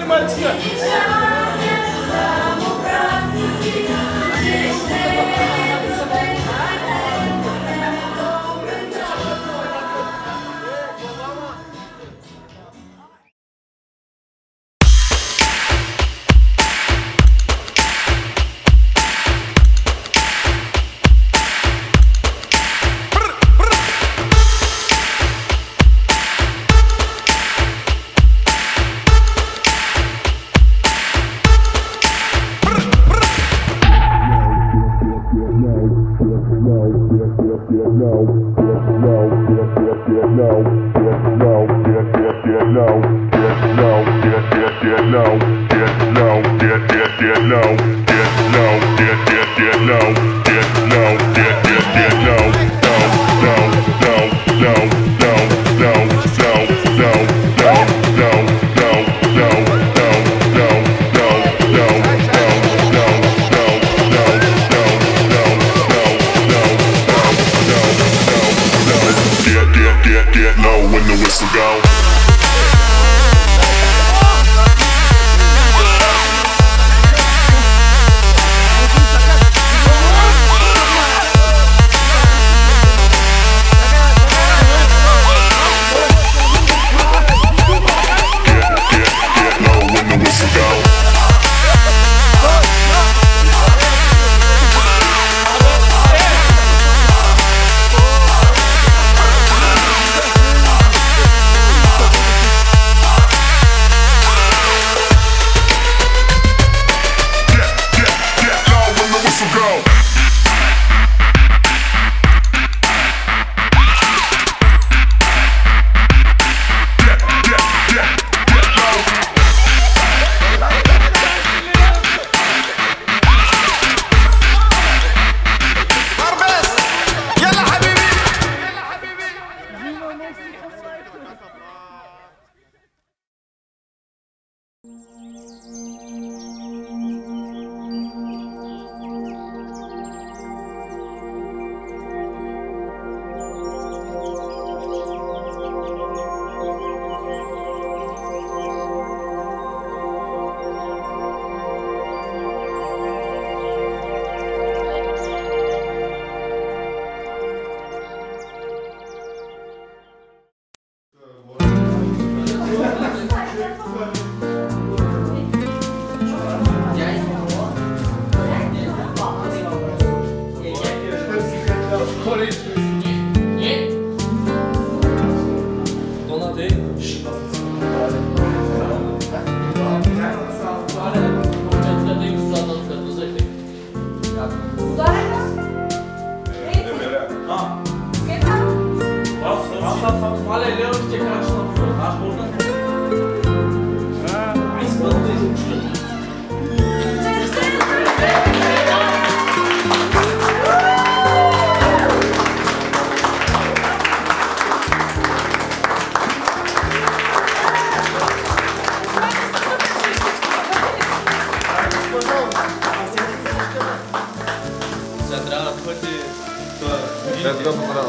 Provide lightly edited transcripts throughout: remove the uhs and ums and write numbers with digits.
Пошли, мальчика!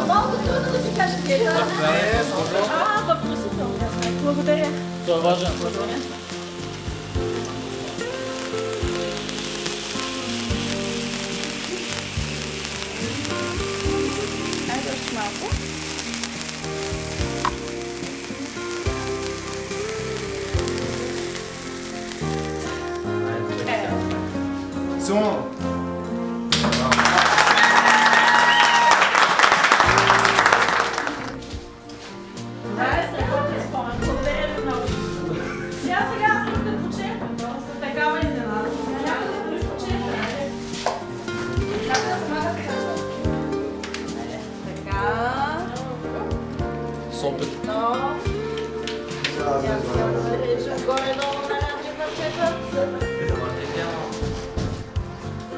Малко трудно да ти кажа къде. Въпросително. Благодаря. Това е важен. Айде още малко. Силно!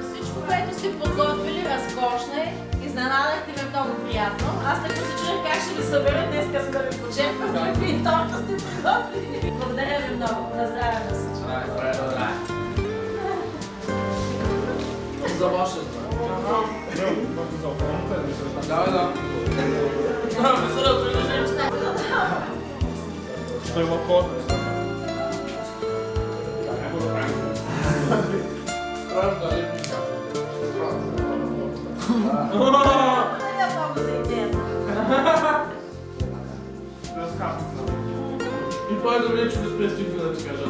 Всичко, което сте подготвили, разкошно е. Изненадахте ме много приятно. Аз така се чудех как ще ви събера днес, за да ви почерпам, какви торта сте подготвили. Благодаря ви много. На здраве на всички. За ваше здраве. Да. Той има код. Величко безпрестигно да ти кажа.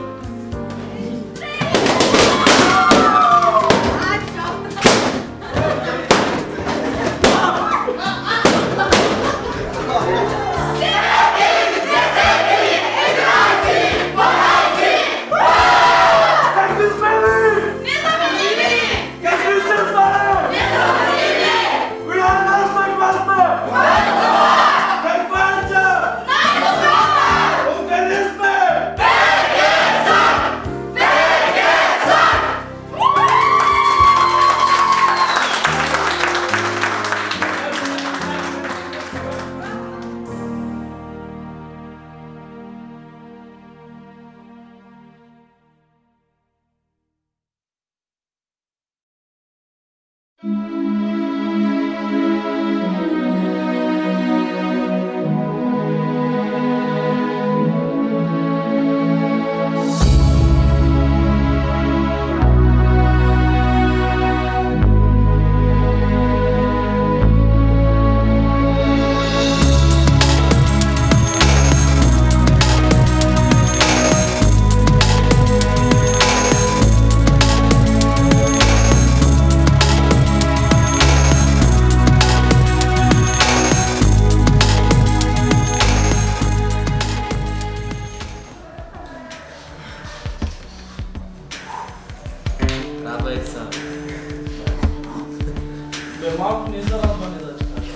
Малко не зарадване да ти кажа.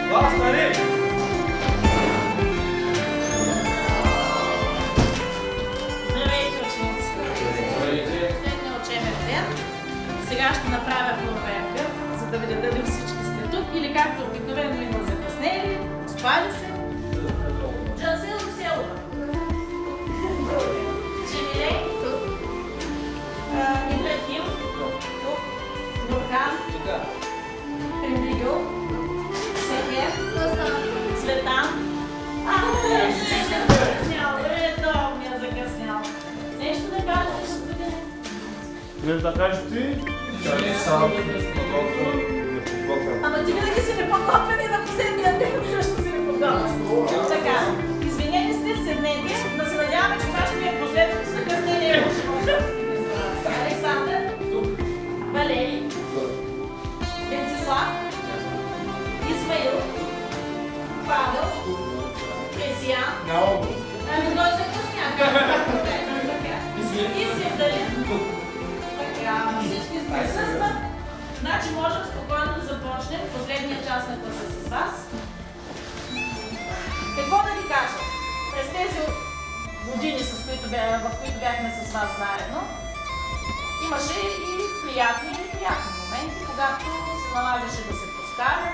Да, стани! Здравейте, ученици! Последния учебен ден. Сега ще направя проверка, за да видя дали всички сте тук или както обикновено има закъснели, спали се. Джансел Селова. Джемилей. Ибрахим. Тук. Бурхан. Емилио. Сехер. Цветан. Редовно ми е закъснял. Нещо да кажеш, господин? Нещо да кажеш ти? Ама ти винаги си неподготвен и на последния ден също си неподготвен. Така, извинени сте, седнете, да се надяваме, че това ще ви е последното закъснение. Александър, Валерий, Венцислав, Исмаил, Павел, Кресиян. Ами той закъсня. И Севдалин. Така, всички присъстват. Значи можем спокойно да започнем последния час на класа с вас. Какво да ви кажа? През тези години, в които бяхме с вас заедно, имаше и приятни и неприятни моменти, когато се налагаше да се повтарям.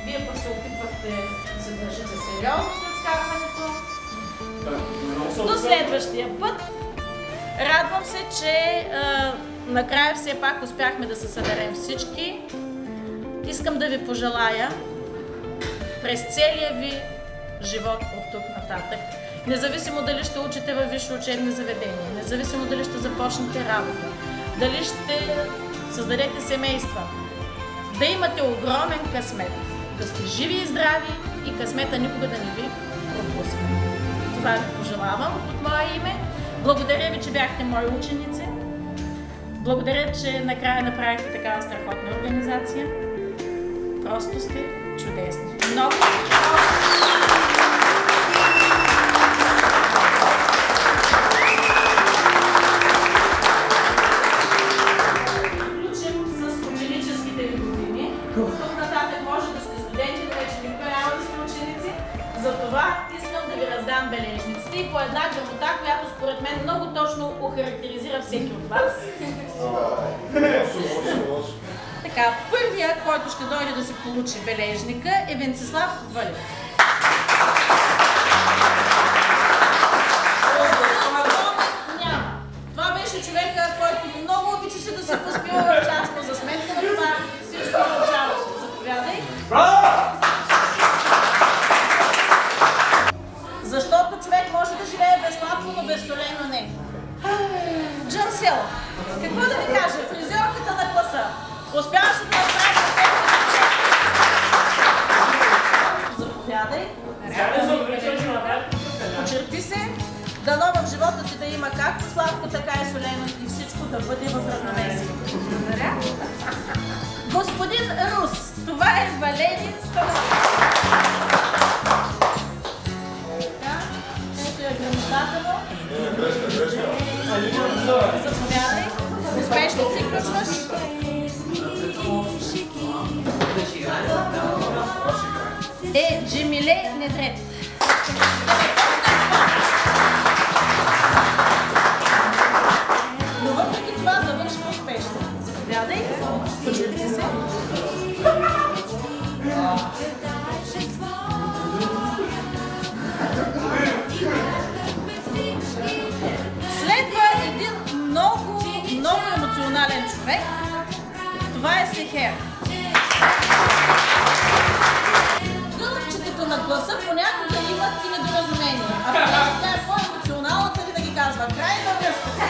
Вие пък се опитвахте да се държите сериозно след скарването. До следващия път. Радвам се, че накрая все пак успяхме да се съберем всички. Искам да ви пожелая през целия ви живот от тук нататък, независимо дали ще учите във висше учебни заведения, независимо дали ще започнете работа, дали ще създадете семейства, да имате огромен късмет, да сте живи и здрави и късмета никога да не ви пропуска. Това ви пожелавам от мое име. Благодаря ви, че бяхте мои ученици. Благодаря, че накрая направихте такава страхотна организация. Просто сте чудесни. Много. Приключим с ученическите ви години. Тук нататък може да сте студенти, но вече никога няма да сте ученици. Затова искам да ви раздам бележниците и по една чернота, която според мен много точно охарактеризира всеки от вас. Така, първият, който ще дойде да си получи бележника, е Венцислав Валев. Няма. Това беше човека, който много обичаше да се поспива частно за сметка на това. Всичко научаваше. Заповядай. Защото човек може да живее безплатно, но безсолено не. Джансел, какво да ви кажа? Фризьорката на класа. Успяваше да направи Заповядай. Сега не забрави, че ще направи. Почерпи се. Дано в живота ти да има както сладко, така и солено и всичко да бъде в равновесие. Благодаря. Господин Рус, това е Валери Станов. Ето е грамотата му. Заповядай. Успешно си включваш. Джемиле Недрет. Но въпреки това завършва успешно. Заповядай. Почерпи се. Следва един много емоционален човек. Това е Сехер. Гълъбчетата на гласа понякога имат и недоразумения. А понеже тя е по-емоционалната, винаги казва край на връзката.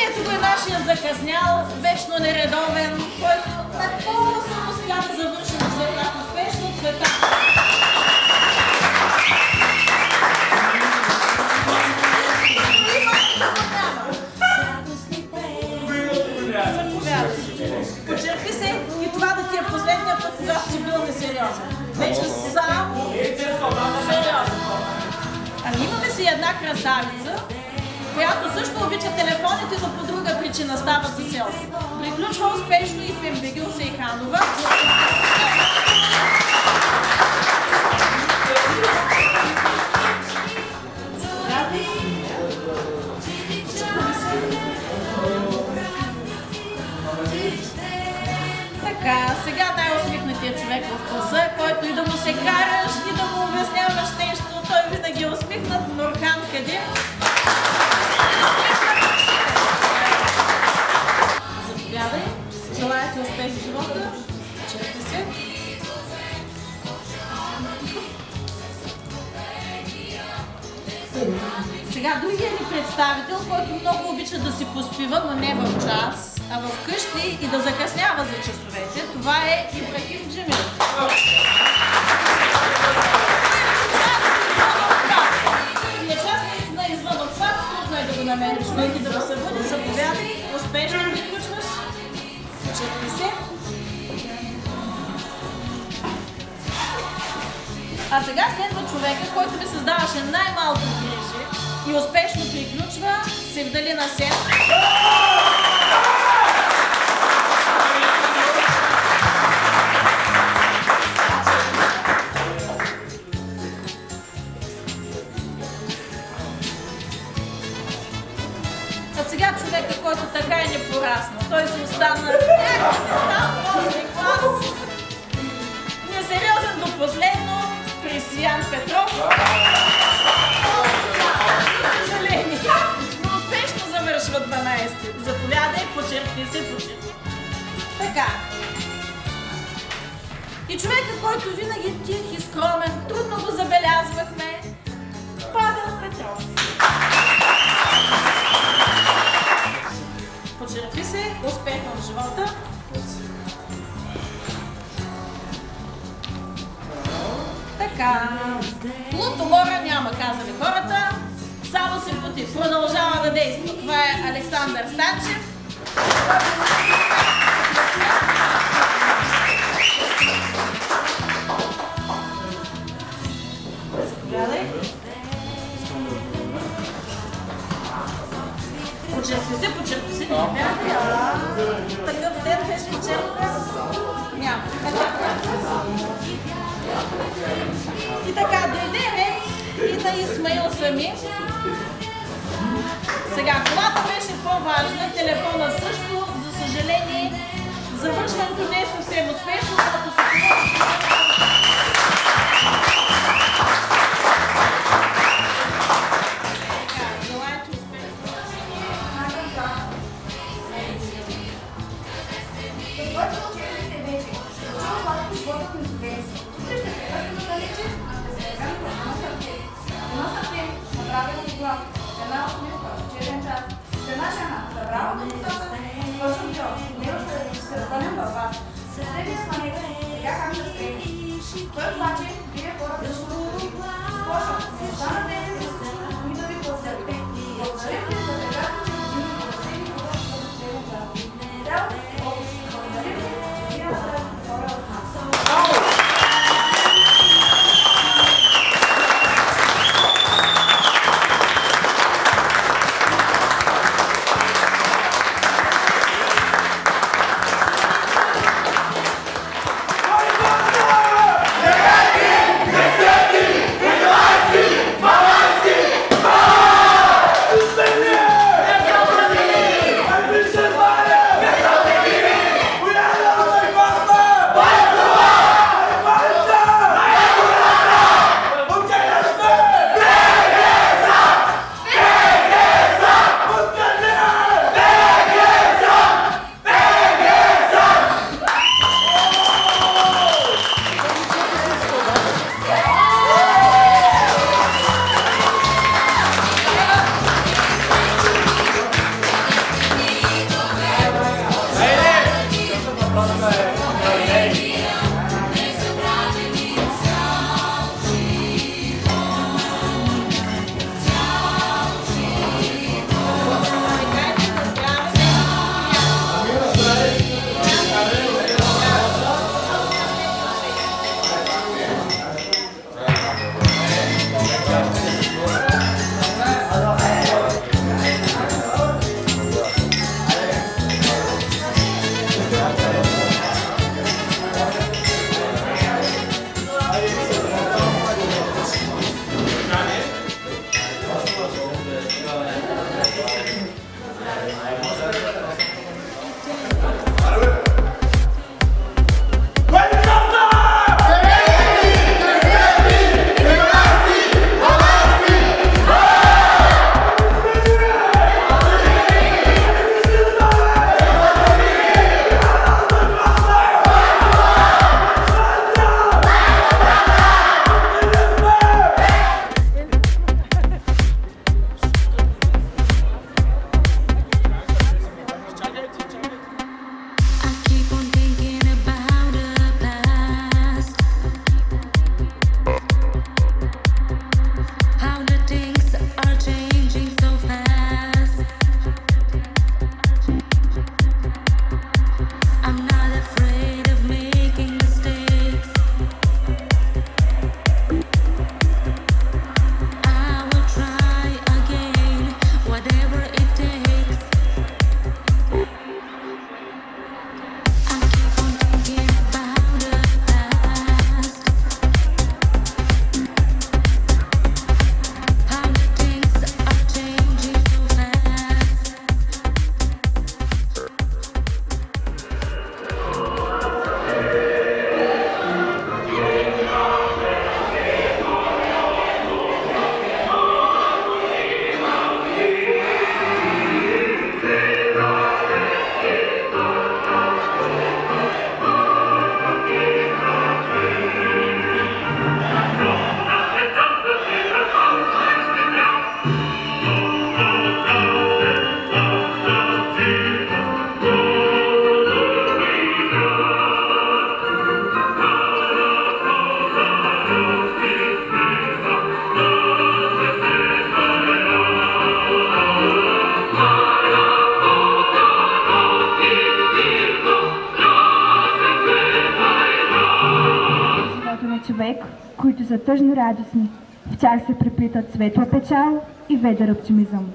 Ето го е нашия закъснял, вечно нередовен, който напълно само сега да завърши за една успешно цвета. Почерпи се и това да ти е последния път, когато си бил несериозен. Вече само сериозен. Ами имаме си една красавица, която също обича телефоните, но по друга причина става за селфи. Приключва успешно и Пембегил Сейханова. Така, сега най-усмихнатия човек в класа, който и да му се караш, и да му обясняваш нещо, той винаги е усмихнат. Нурхан Кадир. Заповядай. Желая ти успех в живота. Черпи се. Сега другия ни представител, който много обича да си поспива, но не в час, а в къщи и да закъснява за часовете, това е Ибрахим Джемил. И е част наистина извън обхват, трудно е да го намериш, но и да го събуди, заповядай, успешно приключваш. Почерпи се. А сега следва човека, който ви създаваше най-малко грижи и успешно приключва Севдалина Сен. А сега човека, който така и не порасна. Той се остана някакъв там, после клас. Несериозен до последно. Кристиян Петров. За съжаление, но успешно завършва 12-ти. Заповядай, почерпи се, почерпи. Така. И човека, който винаги е тих и скромен, трудно го забелязвахме, Павел Петров. Почерпи се, успех в живота. Така. Луто мора няма, казали хората. Само се пути. Продължава да действа. Това е Александър Станчев. Заповядай. Почерпи се, почерпи се. Такъв ден беше вчера. Няма. И така, дойдеме и на Исмаил сами. Сега, колата беше по-важна, телефона също, за съжаление, завършването не е съвсем успешно, като се желаете успех. Една усмивка, 4 час. Една Направо до посока, почвам чо. Нямаш да се разгоням във вас. Следния сманек, сега как ще спреми. Той обаче бие хората да ще спочвам. Останате с които ви благодарите. Благодарим ви за прекрасните години и последни хора, които ще го правят. Цялата си помощ. Благодарим ви, че вие оставите хора от нас. Човек, които са тъжно радостни. В тях се преплитат светла печал и ведър оптимизъм.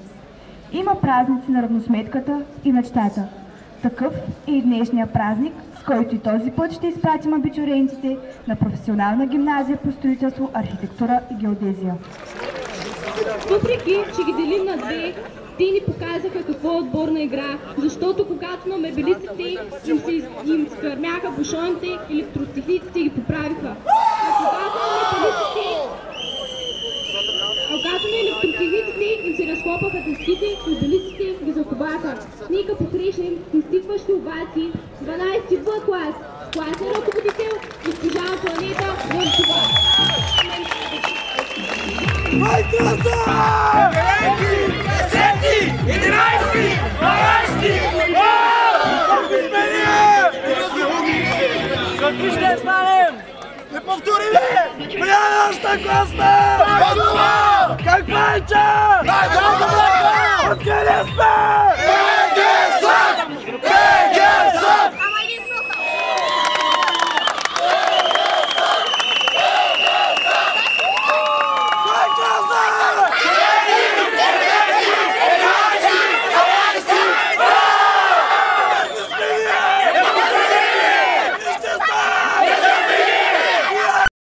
Има празници на равносметката и мечтата. Такъв е и днешния празник, с който и този път ще изпратим абитюриентите на професионална гимназия по строителство, архитектура и геодезия. Въпреки, че ги делим на две, те ни показаха какво е отборна игра, защото когато на мебелистите им скърмяха бушоните, електротехниците ги поправиха. Когато на електротехниците им се разхлопаха дъските, мебелистите ги закубаха. Нека покрещнем с изтикващи овации 12 Б клас, класен ръководител госпожа Антоанета Вършова. Майкраса! 10, 11, 12! Коля! Коля нашата госта! Каква е ча?